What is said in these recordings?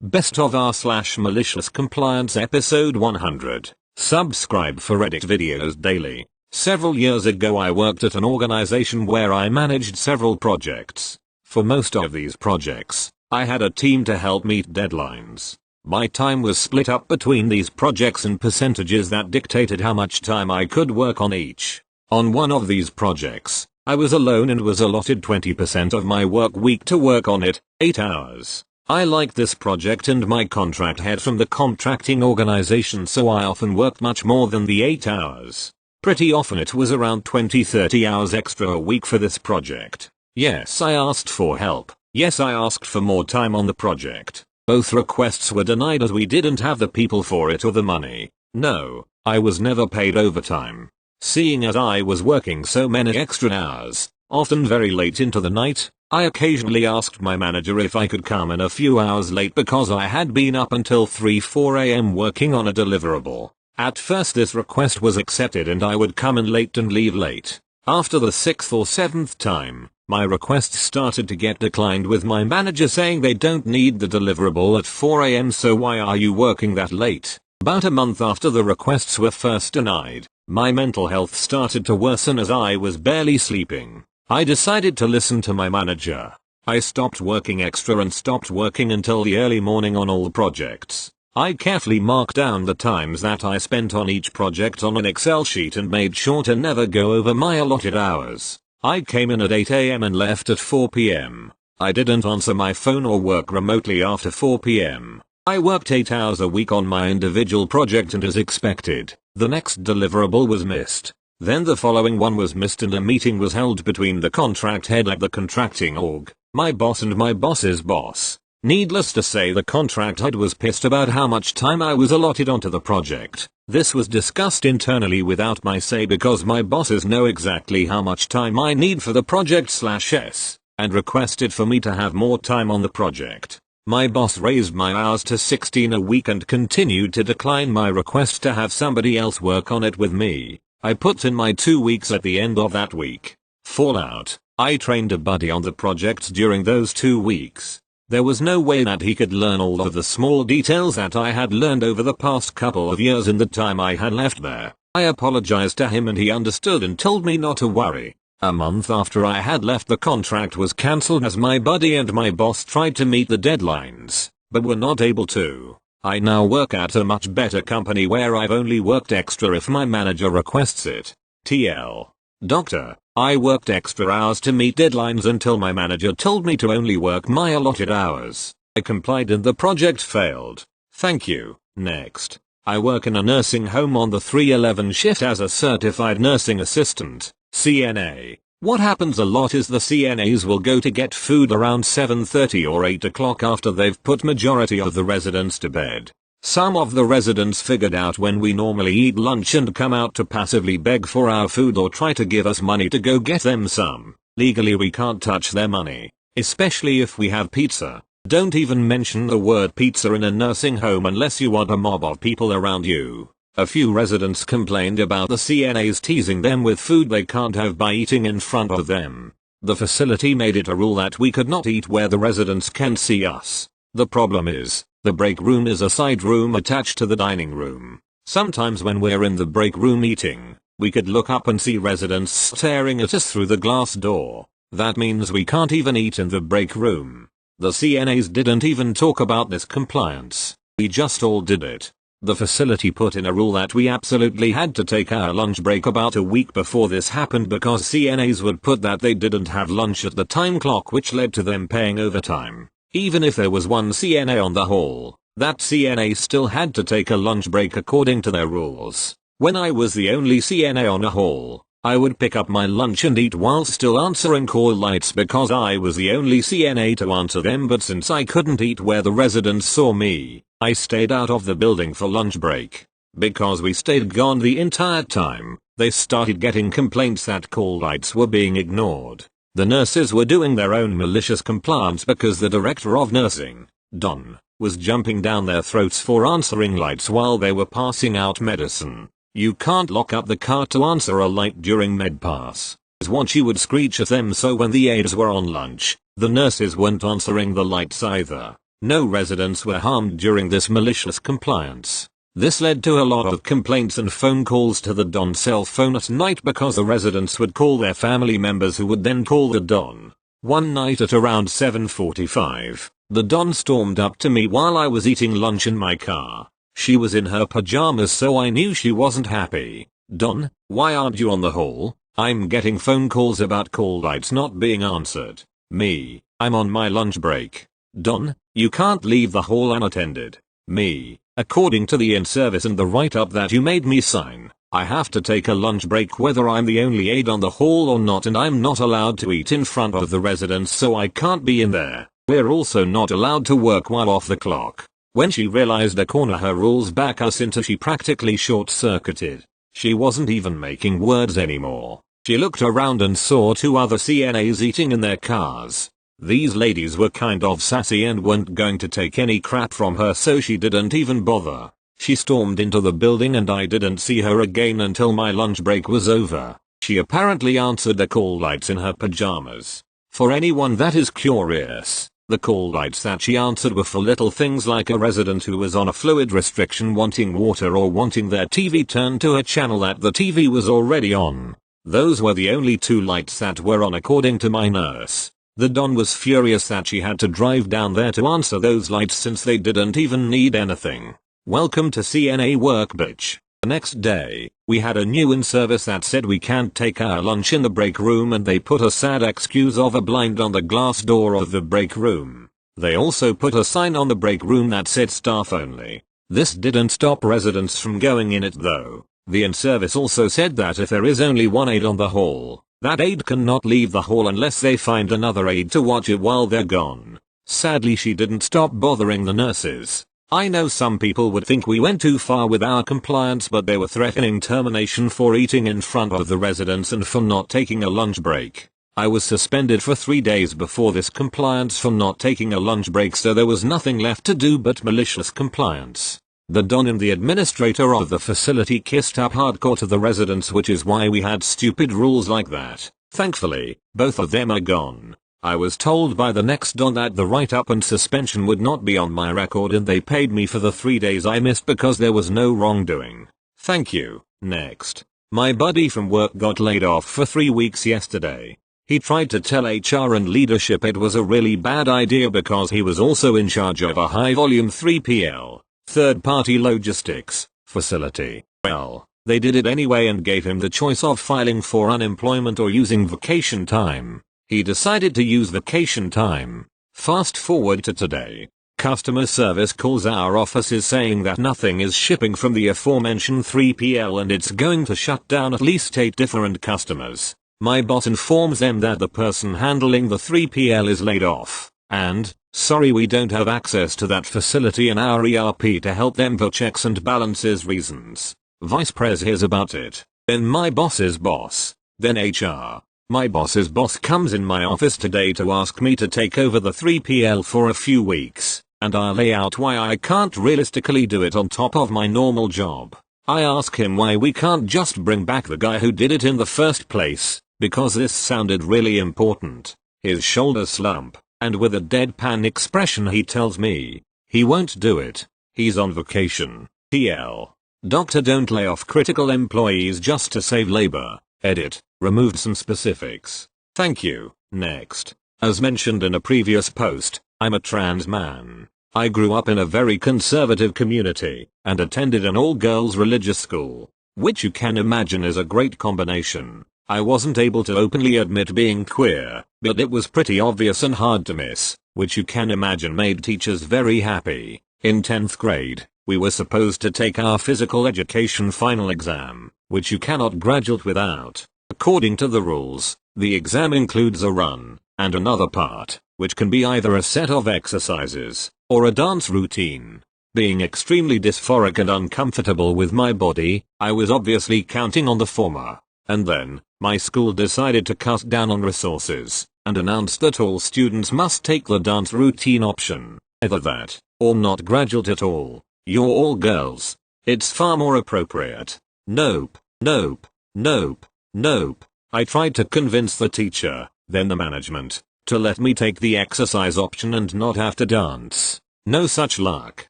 Best of r/malicious compliance episode 100. Subscribe for edit videos daily. Several years ago I worked at an organization where I managed several projects. For most of these projects, I had a team to help meet deadlines. My time was split up between these projects in percentages that dictated how much time I could work on each. On one of these projects, I was alone and was allotted 20% of my work week to work on it, 8 hours. I liked this project and my contract head from the contracting organization, so I often worked much more than the 8 hours. Pretty often it was around 20-30 hours extra a week for this project. Yes, I asked for help. Yes, I asked for more time on the project. Both requests were denied as we didn't have the people for it or the money. No, I was never paid overtime. Seeing as I was working so many extra hours, often very late into the night, I occasionally asked my manager if I could come in a few hours late because I had been up until 3-4 AM working on a deliverable. At first this request was accepted and I would come in late and leave late. After the 6th or 7th time, my request started to get declined with my manager saying they don't need the deliverable at 4 AM, so why are you working that late? About a month after the requests were first denied, my mental health started to worsen as I was barely sleeping. I decided to listen to my manager. I stopped working extra and stopped working until the early morning on all projects. I carefully marked down the times that I spent on each project on an Excel sheet and made sure to never go over my allotted hours. I came in at 8 AM and left at 4 PM. I didn't answer my phone or work remotely after 4 PM. I worked 8 hours a week on my individual project and as expected, the next deliverable was missed. Then the following one was missed and a meeting was held between the contract head at the contracting org, my boss and my boss's boss. Needless to say, the contract head was pissed about how much time I was allotted onto the project. This was discussed internally without my say because my bosses know exactly how much time I need for the project/s, and requested for me to have more time on the project. My boss raised my hours to 16 a week and continued to decline my request to have somebody else work on it with me. I put in my 2 weeks at the end of that week. Fallout. I trained a buddy on the project during those 2 weeks. There was no way that he could learn all of the small details that I had learned over the past couple of years in the time I had left there. I apologized to him and he understood and told me not to worry. A month after I had left, the contract was cancelled as my buddy and my boss tried to meet the deadlines, but were not able to. I now work at a much better company where I've only worked extra if my manager requests it. TL. Doctor, I worked extra hours to meet deadlines until my manager told me to only work my allotted hours. I complied and the project failed. Thank you. Next. I work in a nursing home on the 311 shift as a certified nursing assistant, CNA. What happens a lot is the CNAs will go to get food around 7:30 or 8 o'clock after they've put majority of the residents to bed. Some of the residents figured out when we normally eat lunch and come out to passively beg for our food or try to give us money to go get them some. Legally we can't touch their money, especially if we have pizza. Don't even mention the word pizza in a nursing home unless you want a mob of people around you. A few residents complained about the CNAs teasing them with food they can't have by eating in front of them. The facility made it a rule that we could not eat where the residents can see us. The problem is, the break room is a side room attached to the dining room. Sometimes when we're in the break room eating, we could look up and see residents staring at us through the glass door. That means we can't even eat in the break room. The CNAs didn't even talk about this compliance. We just all did it. The facility put in a rule that we absolutely had to take our lunch break about a week before this happened because CNAs would put that they didn't have lunch at the time clock, which led to them paying overtime. Even if there was one CNA on the hall, that CNA still had to take a lunch break according to their rules. When I was the only CNA on a hall, I would pick up my lunch and eat while still answering call lights because I was the only CNA to answer them, but since I couldn't eat where the residents saw me, I stayed out of the building for lunch break. Because we stayed gone the entire time, they started getting complaints that call lights were being ignored. The nurses were doing their own malicious compliance because the director of nursing, Don, was jumping down their throats for answering lights while they were passing out medicine. You can't lock up the car to answer a light during med pass, is what she would screech at them, so when the aides were on lunch, the nurses weren't answering the lights either. No residents were harmed during this malicious compliance. This led to a lot of complaints and phone calls to the Don's cell phone at night because the residents would call their family members who would then call the Don. One night at around 7:45, the Don stormed up to me while I was eating lunch in my car. She was in her pajamas, so I knew she wasn't happy. "Don, why aren't you on the hall? I'm getting phone calls about call lights not being answered." Me, "I'm on my lunch break." "Don, you can't leave the hall unattended." Me, "According to the in-service and the write-up that you made me sign, I have to take a lunch break whether I'm the only aide on the hall or not, and I'm not allowed to eat in front of the residents, so I can't be in there. We're also not allowed to work while off the clock." When she realized a corner her rules back us into, she practically short-circuited. She wasn't even making words anymore. She looked around and saw two other CNAs eating in their cars. These ladies were kind of sassy and weren't going to take any crap from her, so she didn't even bother. She stormed into the building and I didn't see her again until my lunch break was over. She apparently answered the call lights in her pajamas. For anyone that is curious, the call lights that she answered were for little things like a resident who was on a fluid restriction wanting water or wanting their TV turned to a channel that the TV was already on. Those were the only two lights that were on, according to my nurse. The Don was furious that she had to drive down there to answer those lights since they didn't even need anything. Welcome to CNA work, bitch. The next day, we had a new in-service that said we can't take our lunch in the break room, and they put a sad excuse of a blind on the glass door of the break room. They also put a sign on the break room that said staff only. This didn't stop residents from going in it though. The in-service also said that if there is only one aide on the hall, that aide cannot leave the hall unless they find another aide to watch it while they're gone. Sadly, she didn't stop bothering the nurses. I know some people would think we went too far with our compliance, but they were threatening termination for eating in front of the residents and for not taking a lunch break. I was suspended for 3 days before this compliance for not taking a lunch break, so there was nothing left to do but malicious compliance. The Don and the administrator of the facility kissed up hardcore to the residents, which is why we had stupid rules like that. Thankfully, both of them are gone. I was told by the next Don that the write-up and suspension would not be on my record, and they paid me for the 3 days I missed because there was no wrongdoing. Thank you. Next. My buddy from work got laid off for 3 weeks yesterday. He tried to tell HR and leadership it was a really bad idea because he was also in charge of a high-volume 3PL, third-party logistics, facility. Well, they did it anyway and gave him the choice of filing for unemployment or using vacation time. He decided to use vacation time. Fast forward to today. Customer service calls our offices saying that nothing is shipping from the aforementioned 3PL and it's going to shut down at least 8 different customers. My boss informs them that the person handling the 3PL is laid off, and, sorry, we don't have access to that facility in our ERP to help them for checks and balances reasons. Vice Pres hears about it. Then my boss's boss. Then HR. My boss's boss comes in my office today to ask me to take over the 3PL for a few weeks, and I'll lay out why I can't realistically do it on top of my normal job. I ask him why we can't just bring back the guy who did it in the first place, because this sounded really important. His shoulders slump, and with a deadpan expression he tells me he won't do it. He's on vacation. TL. Doctor, don't lay off critical employees just to save labor. Edit. Removed some specifics. Thank you. Next. As mentioned in a previous post, I'm a trans man. I grew up in a very conservative community and attended an all-girls religious school, which you can imagine is a great combination. I wasn't able to openly admit being queer, but it was pretty obvious and hard to miss, which you can imagine made teachers very happy. In 10th grade, we were supposed to take our physical education final exam, which you cannot graduate without. According to the rules, the exam includes a run, and another part, which can be either a set of exercises, or a dance routine. Being extremely dysphoric and uncomfortable with my body, I was obviously counting on the former. And then, my school decided to cut down on resources, and announced that all students must take the dance routine option. Either that, or not graduate at all. You're all girls. It's far more appropriate. Nope, nope, nope. Nope. I tried to convince the teacher, then the management, to let me take the exercise option and not have to dance. No such luck.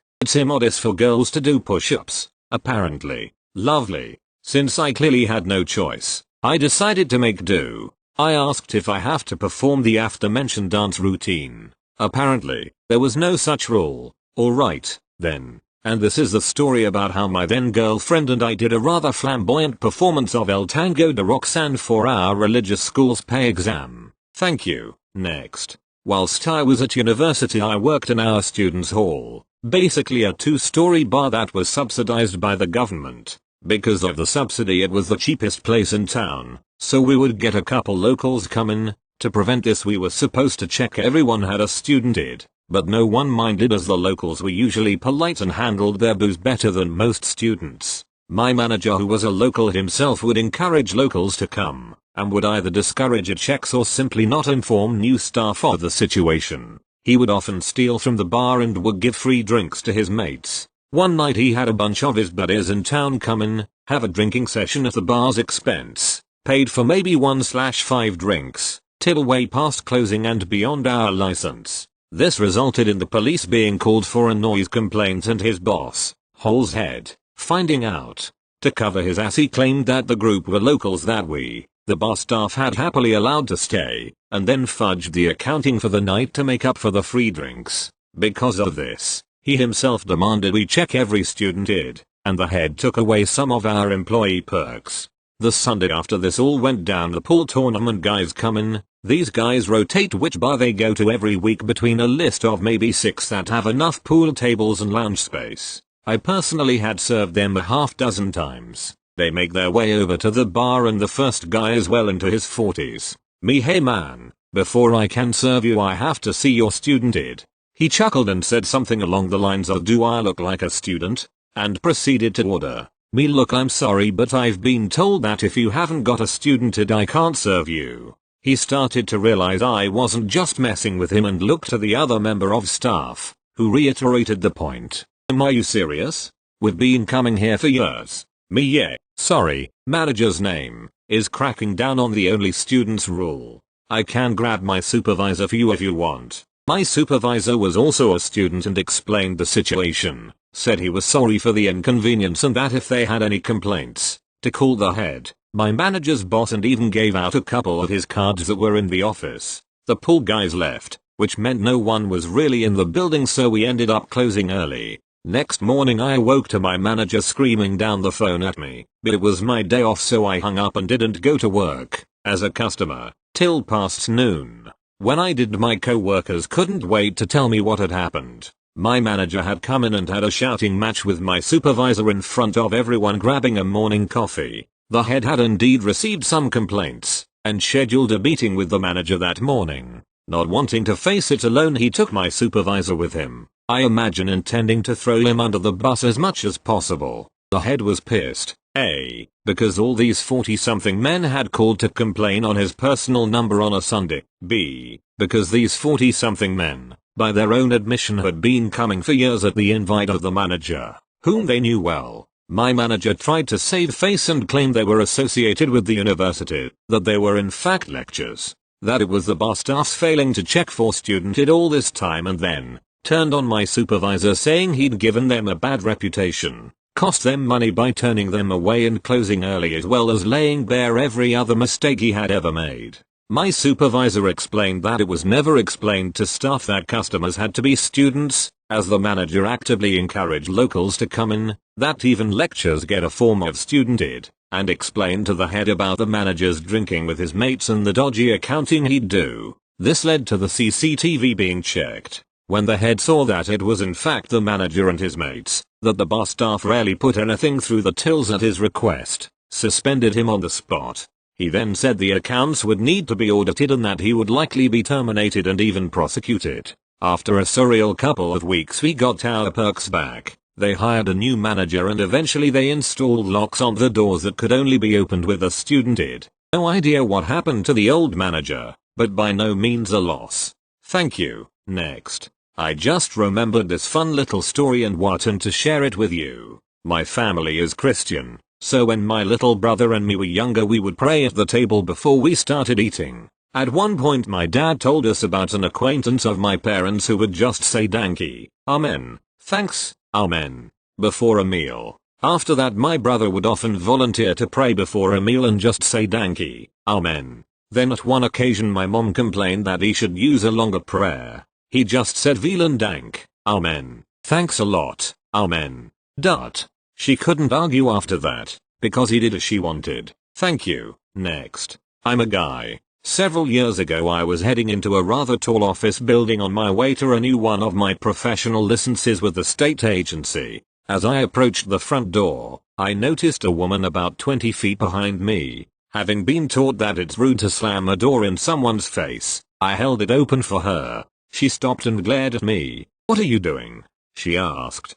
It's immodest for girls to do push-ups, apparently. Lovely. Since I clearly had no choice, I decided to make do. I asked if I have to perform the aforementioned dance routine. Apparently, there was no such rule. Alright, then. And this is the story about how my then girlfriend and I did a rather flamboyant performance of El Tango de Roxanne for our religious school's pay exam. Thank you. Next. Whilst I was at university, I worked in our students' hall, basically a 2-story bar that was subsidized by the government. Because of the subsidy, it was the cheapest place in town, so we would get a couple locals come in. To prevent this, we were supposed to check everyone had a student ID, but no one minded as the locals were usually polite and handled their booze better than most students. My manager, who was a local himself, would encourage locals to come, and would either discourage checks or simply not inform new staff of the situation. He would often steal from the bar and would give free drinks to his mates. One night he had a bunch of his buddies in town come in, have a drinking session at the bar's expense, paid for maybe 1/5 drinks, till way past closing and beyond our license. This resulted in the police being called for a noise complaint and his boss, Hole's head, finding out. To cover his ass, he claimed that the group were locals that we, the bar staff, had happily allowed to stay, and then fudged the accounting for the night to make up for the free drinks. Because of this, he himself demanded we check every student ID, and the head took away some of our employee perks. The Sunday after this all went down, the pool tournament guys come in. These guys rotate which bar they go to every week between a list of maybe 6 that have enough pool tables and lounge space. I personally had served them a half dozen times. They make their way over to the bar and the first guy is well into his 40s. Me, hey man, before I can serve you I have to see your student ID. He chuckled and said something along the lines of, "Do I look like a student?" and proceeded to order. Me, "Look, I'm sorry, but I've been told that if you haven't got a student ID I can't serve you." He started to realize I wasn't just messing with him and looked to the other member of staff, who reiterated the point. "Are you serious? We've been coming here for years." Me, "Yeah, sorry, manager's name is cracking down on the only students rule. I can grab my supervisor for you if you want." My supervisor was also a student and explained the situation, said he was sorry for the inconvenience and that if they had any complaints, to call the head, my manager's boss, and even gave out a couple of his cards that were in the office. The pool guys left, which meant no one was really in the building, so we ended up closing early. Next morning I woke to my manager screaming down the phone at me, but it was my day off, so I hung up and didn't go to work as a customer till past noon. When I did, my co-workers couldn't wait to tell me what had happened. My manager had come in and had a shouting match with my supervisor in front of everyone, grabbing a morning coffee. The head had indeed received some complaints and scheduled a meeting with the manager that morning. Not wanting to face it alone, he took my supervisor with him, I imagine intending to throw him under the bus as much as possible. The head was pissed, A, because all these 40-something men had called to complain on his personal number on a Sunday, B, because these 40-something men, by their own admission, had been coming for years at the invite of the manager, whom they knew well. My manager tried to save face and claimed they were associated with the university, that they were in fact lectures, that it was the bar staff's failing to check for student ID all this time, and then turned on my supervisor saying he'd given them a bad reputation, cost them money by turning them away and closing early, as well as laying bare every other mistake he had ever made. My supervisor explained that it was never explained to staff that customers had to be students, as the manager actively encouraged locals to come in, that even lectures get a form of student ID, and explained to the head about the manager's drinking with his mates and the dodgy accounting he'd do. This led to the CCTV being checked. When the head saw that it was in fact the manager and his mates, that the bar staff rarely put anything through the tills at his request, suspended him on the spot. He then said the accounts would need to be audited and that he would likely be terminated and even prosecuted. After a surreal couple of weeks, we got our perks back. They hired a new manager and eventually they installed locks on the doors that could only be opened with a student ID. No idea what happened to the old manager, but by no means a loss. Thank you. Next. I just remembered this fun little story and wanted to share it with you. My family is Christian, so when my little brother and me were younger, we would pray at the table before we started eating. At one point my dad told us about an acquaintance of my parents who would just say danky, amen, thanks, amen, before a meal. After that my brother would often volunteer to pray before a meal and just say danky, amen. Then at one occasion my mom complained that he should use a longer prayer. He just said vielen dank, amen, thanks a lot, amen. Dot. She couldn't argue after that, because he did as she wanted. Thank you. Next. I'm a guy. Several years ago I was heading into a rather tall office building on my way to renew one of my professional licenses with the state agency. As I approached the front door, I noticed a woman about 20 feet behind me. Having been taught that it's rude to slam a door in someone's face, I held it open for her. She stopped and glared at me. "What are you doing?" she asked.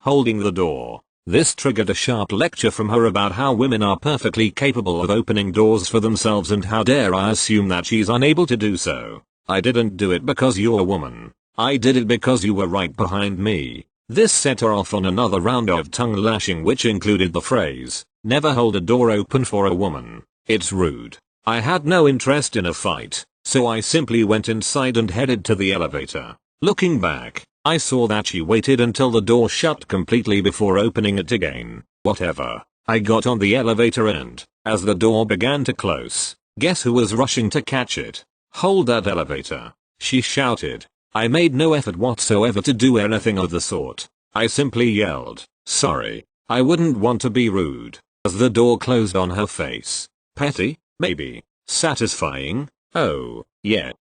Holding the door. This triggered a sharp lecture from her about how women are perfectly capable of opening doors for themselves and how dare I assume that she's unable to do so. "I didn't do it because you're a woman. I did it because you were right behind me." This set her off on another round of tongue lashing, which included the phrase, "Never hold a door open for a woman. It's rude." I had no interest in a fight, so I simply went inside and headed to the elevator. Looking back, I saw that she waited until the door shut completely before opening it again. Whatever. I got on the elevator and, as the door began to close, guess who was rushing to catch it? "Hold that elevator," she shouted. I made no effort whatsoever to do anything of the sort. I simply yelled, "Sorry, I wouldn't want to be rude," as the door closed on her face. Petty? Maybe. Satisfying? Oh, yeah.